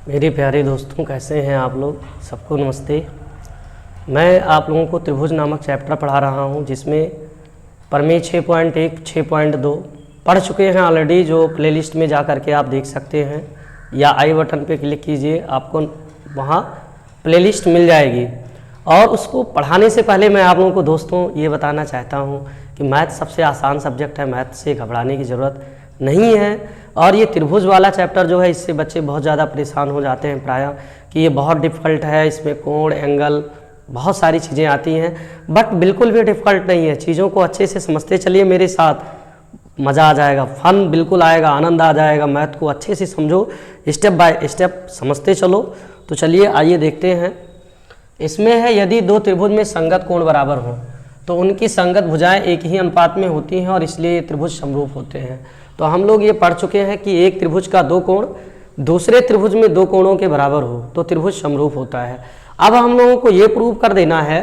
मेरे प्यारे दोस्तों, कैसे हैं आप लोग? सबको नमस्ते। मैं आप लोगों को त्रिभुज नामक चैप्टर पढ़ा रहा हूं, जिसमें प्रमेय 6.1 6.2 पढ़ चुके हैं ऑलरेडी। जो प्लेलिस्ट में जा कर के आप देख सकते हैं, या आई बटन पे क्लिक कीजिए, आपको वहां प्लेलिस्ट मिल जाएगी। और उसको पढ़ाने से पहले मैं आप लोगों को दोस्तों ये बताना चाहता हूं कि मैथ सबसे आसान सब्जेक्ट है, मैथ से घबराने की ज़रूरत नहीं है। और ये त्रिभुज वाला चैप्टर जो है, इससे बच्चे बहुत ज़्यादा परेशान हो जाते हैं प्रायः कि ये बहुत डिफ़िकल्ट है, इसमें कोण एंगल बहुत सारी चीज़ें आती हैं। बट बिल्कुल भी डिफ़िकल्ट नहीं है। चीज़ों को अच्छे से समझते चलिए मेरे साथ, मज़ा आ जाएगा, फन बिल्कुल आएगा, आनंद आ जाएगा। मैथ को अच्छे से समझो, स्टेप बाय स्टेप समझते चलो। तो चलिए आइए देखते हैं। इसमें है, यदि दो त्रिभुज में संगत कोण बराबर हों तो उनकी संगत भुजाएं एक ही अनुपात में होती हैं और इसलिए ये त्रिभुज समरूप होते हैं। तो हम लोग ये पढ़ चुके हैं कि एक त्रिभुज का दो कोण दूसरे त्रिभुज में दो कोणों के बराबर हो तो त्रिभुज समरूप होता है। अब हम लोगों को ये प्रूव कर देना है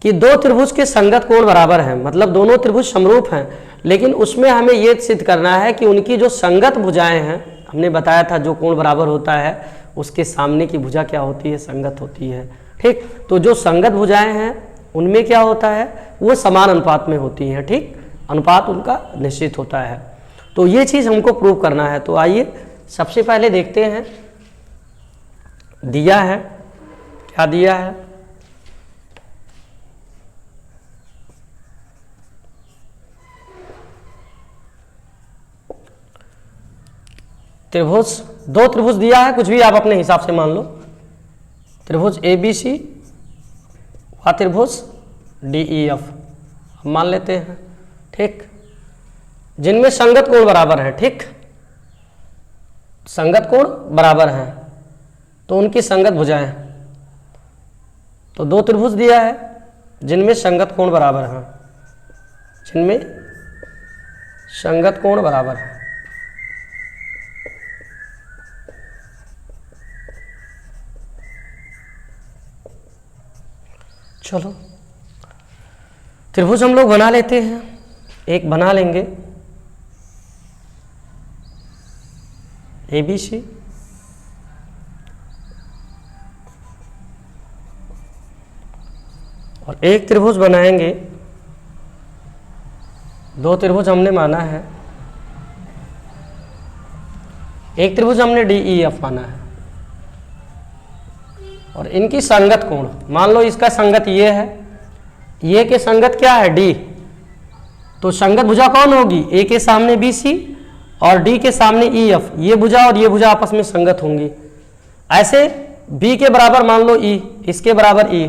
कि दो त्रिभुज के संगत कोण बराबर हैं, मतलब दोनों त्रिभुज समरूप हैं। लेकिन उसमें हमें ये सिद्ध करना है कि उनकी जो संगत भुजाएं हैं, हमने बताया था जो कोण बराबर होता है उसके सामने की भुजा क्या होती है, संगत होती है। ठीक, तो जो संगत भुजाएं हैं उनमें क्या होता है, वो समान अनुपात में होती हैं। ठीक, अनुपात उनका निश्चित होता है। तो ये चीज़ हमको प्रूव करना है। तो आइए सबसे पहले देखते हैं। दिया है, क्या दिया है, त्रिभुज, दो त्रिभुज दिया है, कुछ भी आप अपने हिसाब से मान लो। त्रिभुज ABC व त्रिभुज DEF हम मान लेते हैं। ठीक, जिनमें संगत कोण बराबर है। ठीक, संगत कोण बराबर है तो उनकी संगत भुजाएं, तो दो त्रिभुज दिया है जिनमें संगत कोण बराबर है, जिनमें संगत कोण बराबर है। चलो त्रिभुज हम लोग बना लेते हैं, एक बना लेंगे ABC और एक त्रिभुज बनाएंगे, दो त्रिभुज हमने माना है, एक त्रिभुज हमने DEF माना है। और इनकी संगत कोण मान लो, इसका संगत ये है, ये के संगत क्या है, D। तो संगत भुजा कौन होगी, A के सामने BC और D के सामने EF। ये भुजा और ये भुजा आपस में संगत होंगी। ऐसे B के बराबर मान लो E, इसके बराबर E,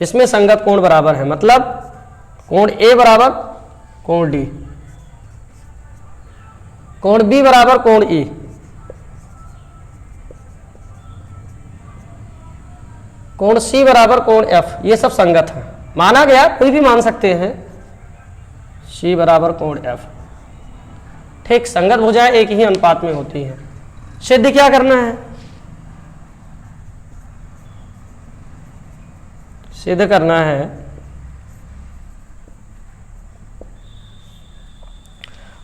इसमें संगत कोण बराबर है, मतलब कोण A बराबर कोण D, कोण B बराबर कोण E, कोण C बराबर कोण F। ये सब संगत है, माना गया, कोई भी मान सकते हैं। C बराबर कोण F। ठीक, संगत भुजाएं एक ही अनुपात में होती हैं। सिद्ध क्या करना है, सिद्ध करना है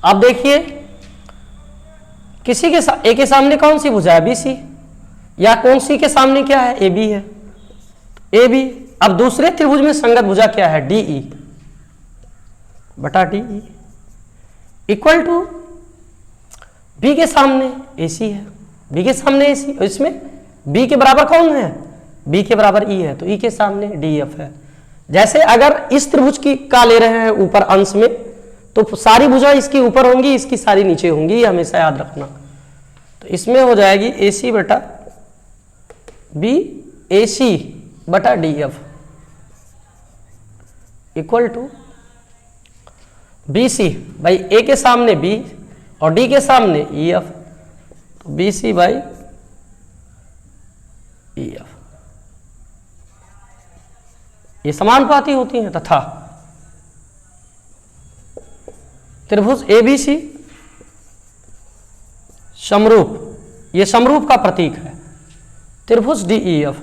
अब देखिए, किसी के A के सामने कौन सी भुजा है, BC, या कौन सी के सामने क्या है, AB है, AB। अब दूसरे त्रिभुज में संगत भुजा क्या है, DE बटा DE इक्वल टू B के सामने AC है, B के सामने AC, और इसमें B के बराबर कौन है, B के बराबर E है, तो E के सामने DF है। जैसे अगर इस त्रिभुज की का ले रहे हैं ऊपर अंश में, तो सारी भुजा इसकी ऊपर होंगी, इसकी सारी नीचे होंगी, ये हमेशा याद रखना। तो इसमें हो जाएगी AC बटा B, AC बटा DF इक्वल टू BC भाई A के सामने B और D के सामने EF, तो BC बाई EF। ये समानुपाती होती हैं। तथा त्रिभुज ABC समरूप, ये समरूप का प्रतीक है। त्रिभुज DEF,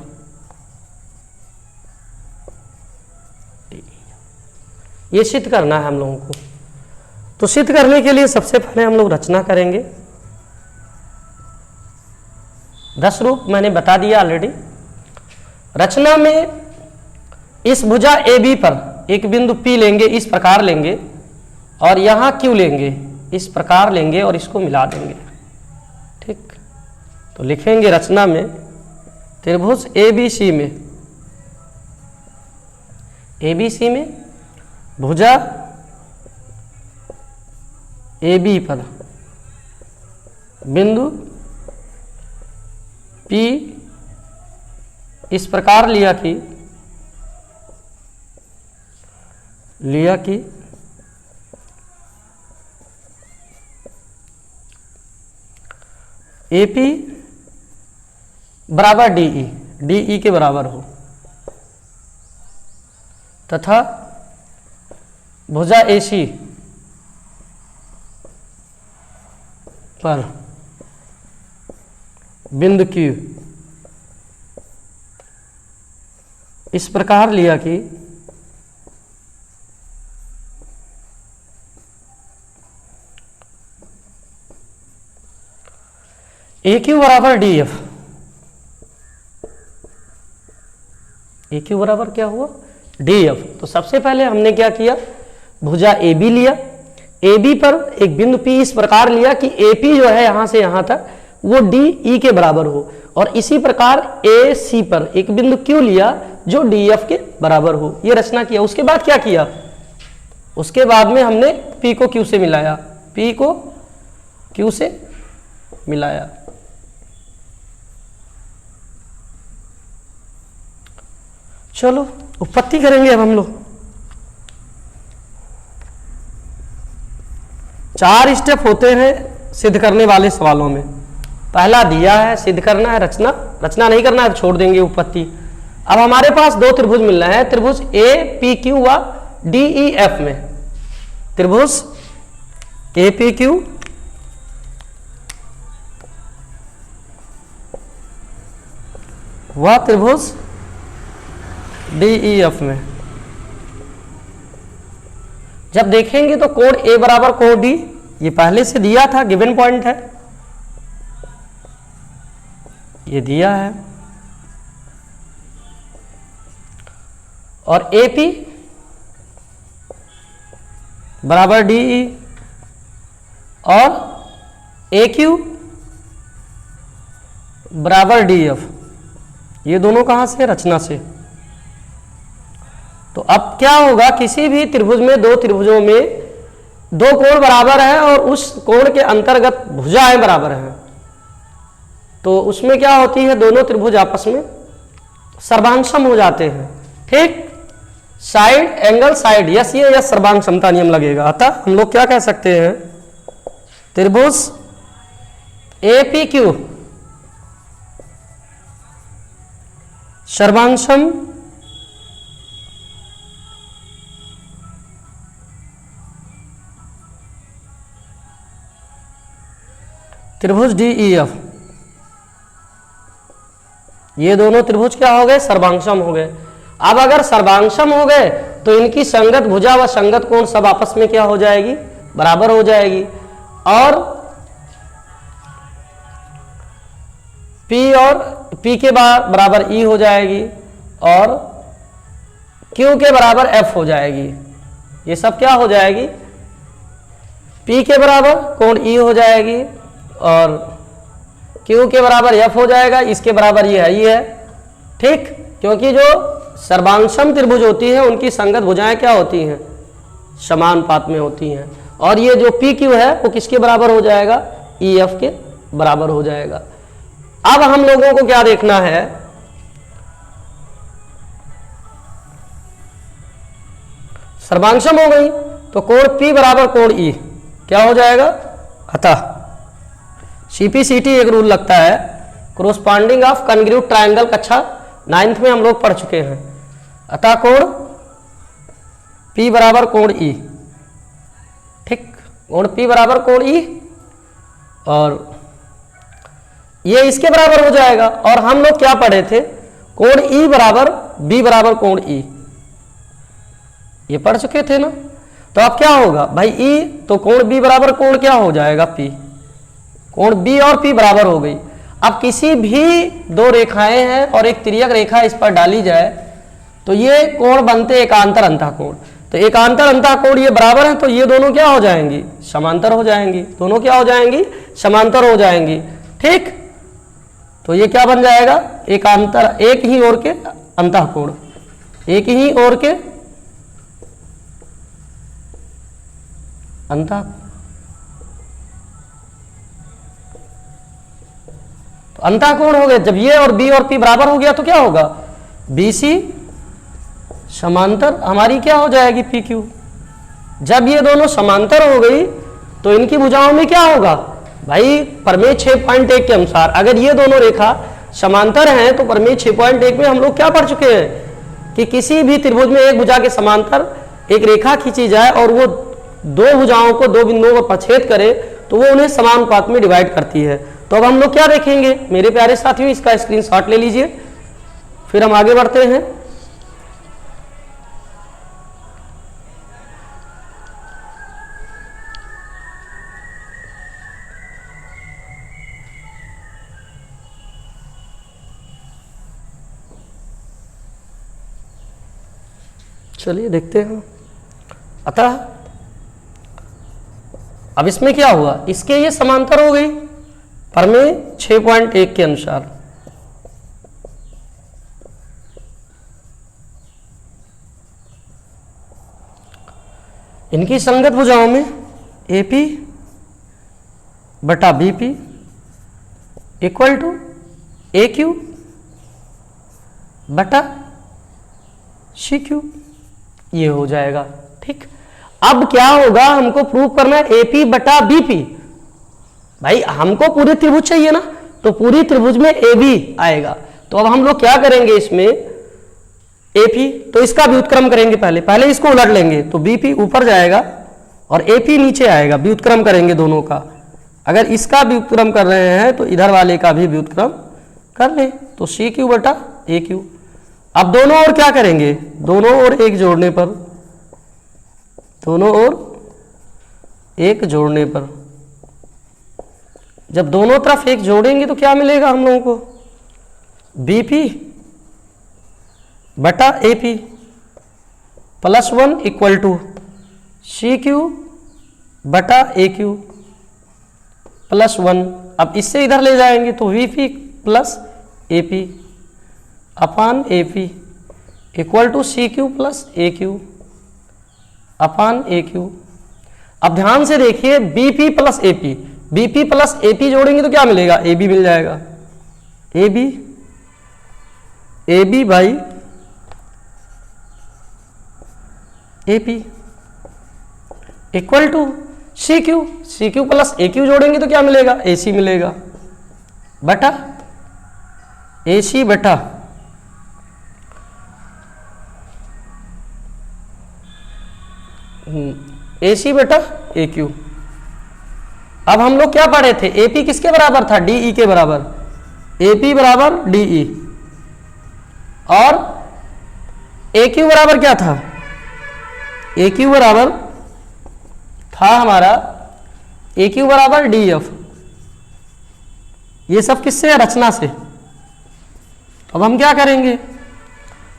ये सिद्ध करना है हम लोगों को। तो सिद्ध करने के लिए सबसे पहले हम लोग रचना करेंगे। 10 रूप मैंने बता दिया ऑलरेडी। रचना में इस भुजा AB पर एक बिंदु P लेंगे, इस प्रकार लेंगे, और यहाँ Q लेंगे, इस प्रकार लेंगे और इसको मिला देंगे। ठीक, तो लिखेंगे रचना में त्रिभुज ABC में भुजा AB पर बिंदु P इस प्रकार लिया कि AP बराबर DE के बराबर हो, तथा भुजा AC पर बिंदु Q इस प्रकार लिया कि AQ बराबर DF। AQ बराबर क्या हुआ? DF। तो सबसे पहले हमने क्या किया, भुजा AB लिया, AB पर एक बिंदु P इस प्रकार लिया कि AP जो है यहां से यहां तक वो DE के बराबर हो, और इसी प्रकार AC पर एक बिंदु Q लिया जो DF के बराबर हो। ये रचना किया। उसके बाद क्या किया, उसके बाद में हमने P को Q से मिलाया, P को Q से मिलाया। चलो उत्पत्ति करेंगे अब हम लोग। 4 स्टेप होते हैं सिद्ध करने वाले सवालों में। पहला दिया है, सिद्ध करना है, रचना नहीं करना है तो छोड़ देंगे उत्पत्ति। अब हमारे पास 2 त्रिभुज मिल रहे हैं, त्रिभुज APQ व DEF में। त्रिभुज APQ व त्रिभुज DEF में जब देखेंगे तो कोण A बराबर कोण D, ये पहले से दिया था, गिवन पॉइंट है, ये दिया है, और AP बराबर DE और AQ बराबर DF। ये दोनों कहां से? रचना से। तो अब क्या होगा, किसी भी त्रिभुज में 2 त्रिभुजों में 2 कोण बराबर है और उस कोण के अंतर्गत भुजाएं बराबर हैं, तो उसमें क्या होती है, दोनों त्रिभुज आपस में सर्वांग सम हो जाते हैं। ठीक, साइड एंगल साइड, यस ये यस सर्वांग समता नियम लगेगा। अतः हम लोग क्या कह सकते हैं, त्रिभुज APQ सर्वांग सम त्रिभुज DEF, ये दोनों त्रिभुज क्या हो गए? सर्वांगसम हो गए। अब अगर सर्वांगसम हो गए तो इनकी संगत भुजा व संगत कोण सब आपस में क्या हो जाएगी? बराबर हो जाएगी, और P के बराबर E हो जाएगी और Q के बराबर F हो जाएगी। ये सब क्या हो जाएगी? P के बराबर कोण E हो जाएगी और Q के बराबर F हो जाएगा, इसके बराबर ये है। ठीक, क्योंकि जो सर्वांगसम त्रिभुज होती है उनकी संगत भुजाएं क्या होती हैं? समानुपात में होती हैं, और ये जो PQ है वो किसके बराबर हो जाएगा? EF के बराबर हो जाएगा। अब हम लोगों को क्या देखना है, सर्वांगसम हो गई तो कोण P बराबर कोण E क्या हो जाएगा? अतः CPCT एक रूल लगता है, कोरोस्पॉन्डिंग ऑफ कॉन्ग्रुएंट ट्रायंगल, कक्षा 9th में हम लोग पढ़ चुके हैं। अतः कोण P बराबर कोण E। ठीक, कोण P बराबर कोण E, और ये इसके बराबर हो जाएगा। और हम लोग क्या पढ़े थे, कोण E बराबर B बराबर कोण E, ये पढ़ चुके थे ना। तो अब क्या होगा भाई, E तो कोण B बराबर कोण क्या हो जाएगा? P। कोण B और P बराबर हो गई। अब किसी भी दो रेखाएं हैं और एक तिर्यक रेखा इस पर डाली जाए तो ये कोण बनते एकांतर अंतःकोण। तो एकांतर अंतःकोण ये बराबर है, तो ये दोनों क्या हो जाएंगी, समांतर हो जाएंगी। दोनों क्या हो जाएंगी, समांतर हो जाएंगी। ठीक, तो ये क्या बन जाएगा, एकांतर, एक ही ओर के अंतःकोण, एक ही ओर के अंतः। तो अंतःकोण हो गए। जब ये और बी और पी बराबर हो गया तो क्या होगा, बी सी समांतर हमारी क्या हो जाएगी, पी क्यू। जब ये दोनों समांतर हो गई तो इनकी भुजाओं में क्या होगा भाई, प्रमेय 6.1 के अनुसार अगर ये दोनों रेखा समांतर हैं तो प्रमेय 6.1 में हम लोग क्या पढ़ चुके हैं कि किसी भी त्रिभुज में एक भुजा के समांतर एक रेखा खींची जाए और वो दो भुजाओं को दो बिंदुओं पर प्रछेद करे तो वो उन्हें समान अनुपात में डिवाइड करती है। तो अब हम लोग क्या देखेंगे मेरे प्यारे साथियों, इसका स्क्रीनशॉट ले लीजिए, फिर हम आगे बढ़ते हैं। चलिए देखते हैं। अतः अब इसमें क्या हुआ, इसके ये समांतर हो गई प्रमेय 6.1 के अनुसार। इनकी संगत भुजाओं में AP बटा BP इक्वल टू AQ बटा CQ, ये हो जाएगा। ठीक, अब क्या होगा, हमको प्रूव करना है AP बटा BP। भाई हमको पूरे त्रिभुज चाहिए ना, तो पूरी त्रिभुज में AB आएगा। तो अब हम लोग क्या करेंगे, इसमें AP, तो इसका व्युत्क्रम करेंगे, पहले इसको उलट लेंगे तो BP ऊपर जाएगा और AP नीचे आएगा। व्युत्क्रम करेंगे दोनों का। अगर इसका व्युत्क्रम कर रहे हैं तो इधर वाले का भी व्युत्क्रम कर लें, तो CQ बटा AQ। अब दोनों ओर क्या करेंगे, दोनों ओर एक जोड़ने पर, दोनों ओर एक जोड़ने पर, जब दोनों तरफ एक जोड़ेंगे तो क्या मिलेगा हम लोगों को, BP बटा AP plus 1 equal to CQ बटा AQ प्लस 1। अब इससे इधर ले जाएंगे तो VP plus AP upon AP equal to CQ plus AQ upon AQ। अब ध्यान से देखिए, BP plus AP, BP plus AP जोड़ेंगे तो क्या मिलेगा, AB मिल जाएगा। AB by AP equal to CQ plus AQ जोड़ेंगे तो क्या मिलेगा, AC मिलेगा बटा AC बटा AC बटा AQ। अब हम लोग क्या पढ़े थे, AP किसके बराबर था, DE के बराबर, AP बराबर DE और AQ बराबर क्या था, AQ बराबर था हमारा, AQ बराबर DF। ये सब किससे है, रचना से। अब हम क्या करेंगे,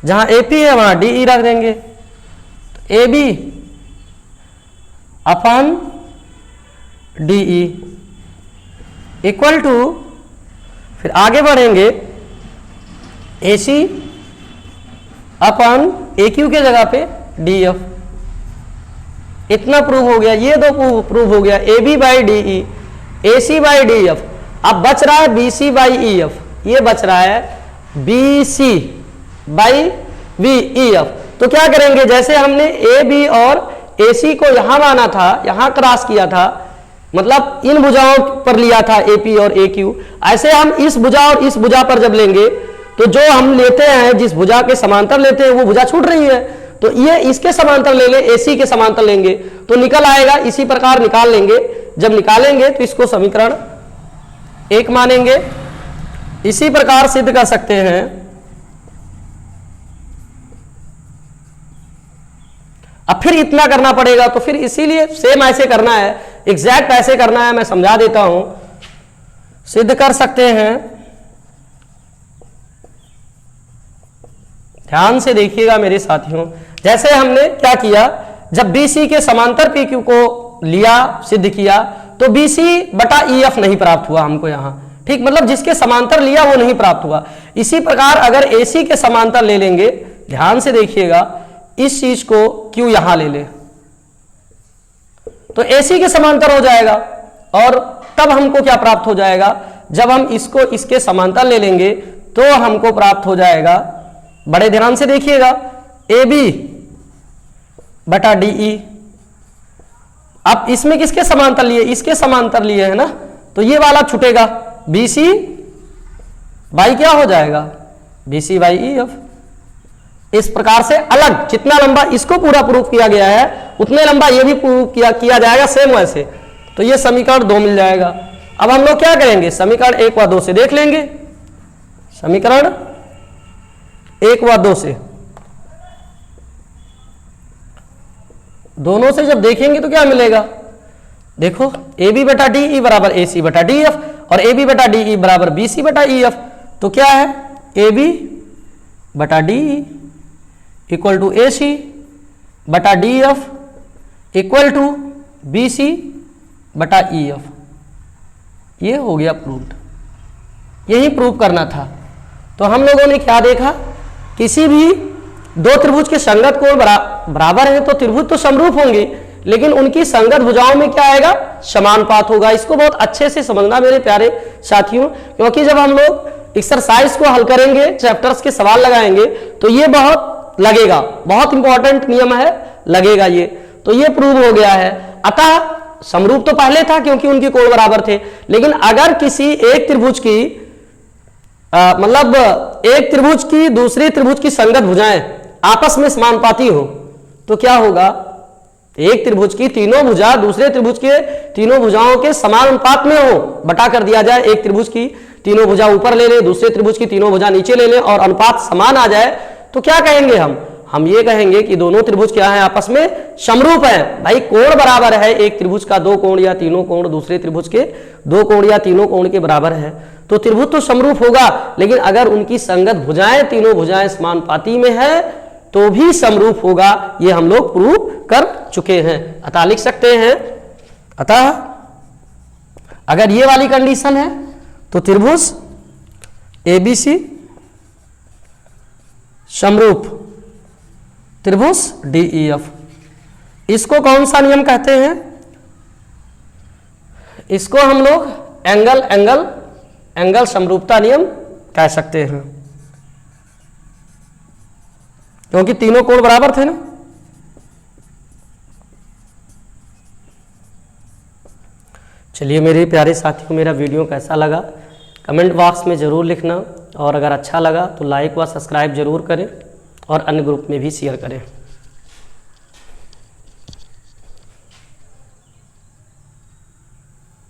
जहां AP है वहां DE रख देंगे, तो AB upon DE equal to, फिर आगे बढ़ेंगे, AC अपान AQ के जगह पे DF। इतना प्रूव हो गया, ये दो प्रूव हो गया, AB by DE, AC by DF। अब बच रहा है BC बाई EF, ये बच रहा है BC बाई VEF। तो क्या करेंगे, जैसे हमने AB और AC को यहां माना था, यहां क्रॉस किया था, मतलब इन भुजाओं पर लिया था AP और AQ, ऐसे हम इस भुजा और इस भुजा पर जब लेंगे तो जो हम लेते हैं, जिस भुजा के समांतर लेते हैं वो भुजा छूट रही है, तो ये इसके समांतर ले ले, AC के समांतर लेंगे तो निकल आएगा। इसी प्रकार निकाल लेंगे, जब निकालेंगे तो इसको समीकरण 1 मानेंगे। इसी प्रकार सिद्ध कर सकते हैं। अब फिर इतना करना पड़ेगा, तो फिर इसीलिए सेम ऐसे करना है, एग्जैक्ट ऐसे करना है। मैं समझा देता हूं, सिद्ध कर सकते हैं। ध्यान से देखिएगा मेरे साथियों, जैसे हमने क्या किया, जब BC के समांतर PQ को लिया, सिद्ध किया, तो BC बटा EF नहीं प्राप्त हुआ हमको यहाँ, ठीक, मतलब जिसके समांतर लिया वो नहीं प्राप्त हुआ। इसी प्रकार अगर AC के समांतर ले लेंगे, ध्यान से देखिएगा, इस चीज को Q यहां ले ले तो AC के समांतर हो जाएगा, और तब हमको क्या प्राप्त हो जाएगा, जब हम इसको इसके समांतर ले लेंगे तो हमको प्राप्त हो जाएगा, बड़े ध्यान से देखिएगा, AB बटा DE। अब इसमें किसके समांतर लिए, इसके समांतर लिए है ना, तो ये वाला छूटेगा, BC बाई क्या हो जाएगा, BC बाई EF। इस प्रकार से अलग जितना लंबा इसको पूरा प्रूफ किया गया है उतने लंबा ये भी प्रूफ किया जाएगा सेम वैसे, तो ये समीकरण 2 मिल जाएगा। अब हम लोग क्या करेंगे, समीकरण 1 व 2 से देख लेंगे, समीकरण 1 व 2 से, दोनों से जब देखेंगे तो क्या मिलेगा, देखो AB बटा DE बराबर AC बटा DF और AB बटा DE बराबर BC बटा EF, तो क्या है, AB बटा DE इक्वल टू AC बटा DF इक्वल टू BC बटा EF। ये हो गया प्रूव्ड, यही प्रूव करना था। तो हम लोगों ने क्या देखा, किसी भी दो त्रिभुज के संगत कोण बराबर है तो त्रिभुज तो समरूप होंगे, लेकिन उनकी संगत भुजाओं में क्या आएगा, समानुपात होगा। इसको बहुत अच्छे से समझना मेरे प्यारे साथियों, क्योंकि जब हम लोग एक्सरसाइज को हल करेंगे, चैप्टर्स के सवाल लगाएंगे, तो ये बहुत लगेगा, बहुत इंपॉर्टेंट नियम है, लगेगा ये। तो ये प्रूव हो गया है। अतः समरूप तो पहले था क्योंकि उनके कोण बराबर थे, लेकिन अगर किसी एक त्रिभुज की मतलब एक त्रिभुज की दूसरी त्रिभुज की संगत भुजाएं आपस में समानुपाती हो तो क्या होगा, एक त्रिभुज की तीनों भुजा दूसरे त्रिभुज के तीनों भुजाओं के समान अनुपात में हो, बटा कर दिया जाए, एक त्रिभुज की तीनों भुजा ऊपर ले ले, दूसरे त्रिभुज की तीनों भुजा नीचे ले ले और अनुपात समान आ जाए, तो क्या कहेंगे हम ये कहेंगे कि दोनों त्रिभुज क्या है, आपस में समरूप है। भाई कोण बराबर है, एक त्रिभुज का दो कोण या तीनों कोण दूसरे त्रिभुज के दो कोण या तीनों कोण के बराबर है, तो त्रिभुज तो समरूप होगा, लेकिन अगर उनकी संगत भुजाएं तीनों भुजाएं समानुपाती में है तो भी समरूप होगा। ये हम लोग प्रूव कर चुके हैं। अतः लिख सकते हैं, अतः अगर ये वाली कंडीशन है तो त्रिभुज ABC समरूप त्रिभुज DEF। इसको कौन सा नियम कहते हैं, इसको हम लोग एंगल समरूपता नियम कह सकते हैं, क्योंकि तीनों कोण बराबर थे ना। चलिए मेरे प्यारे साथियों, मेरा वीडियो कैसा लगा कमेंट बॉक्स में ज़रूर लिखना, और अगर अच्छा लगा तो लाइक व सब्सक्राइब जरूर करें और अन्य ग्रुप में भी शेयर करें।